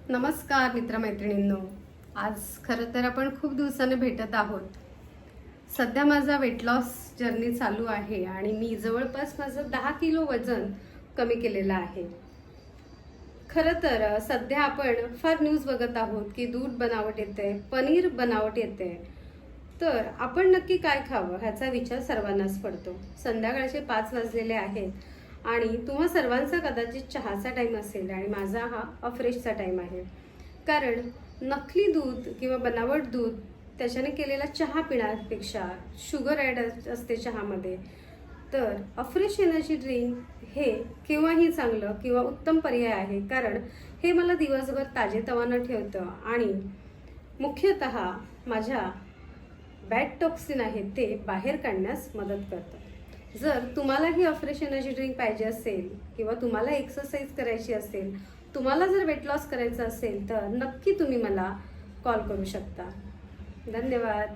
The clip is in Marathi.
नमस्कार मित्रमैत्रिणींनो. आज खरं तर आपण खूप दिवसाने भेटत आहोत. सध्या माझा वेट लॉस जर्नी चालू आहे आणि मी जवळपास माझं 10 किलो वजन कमी केलेलं आहे. खरं तर सध्या आपण फार न्यूज बघत आहोत की दूध बनावट येते, पनीर बनावट येते. तर आपण नक्की काय खावं ह्याचा विचार सर्वांनाच पडतो. संध्याकाळचे 5 वाजलेले आहेत आणि तुम्हा सर्वांचा कदाचित चहाचा टाईम असेल आणि माझा हा अफ्रेशचा टाईम आहे. कारण नकली दूध किंवा बनावट दूध त्याच्याने केलेला चहा पिण्यापेक्षा शुगर ॲड असते चहामध्ये. तर अफ्रेश एनर्जी ड्रिंक हे केव्हाही चांगलं किंवा उत्तम पर्याय आहे. कारण हे मला दिवसभर ताजेतवानं ठेवतं आणि मुख्यतः माझ्या बॅड टॉक्सिन आहे ते बाहेर काढण्यास मदत करतं. जर तुम्हालाही अफ्रेश एनर्जी ड्रिंक पाहिजे असेल किंवा तुम्हाला एक्सरसाइज करायची असेल, तुम्हाला जर वेट लॉस करायचं असेल तर नक्की तुम्ही मला कॉल करू शकता. धन्यवाद.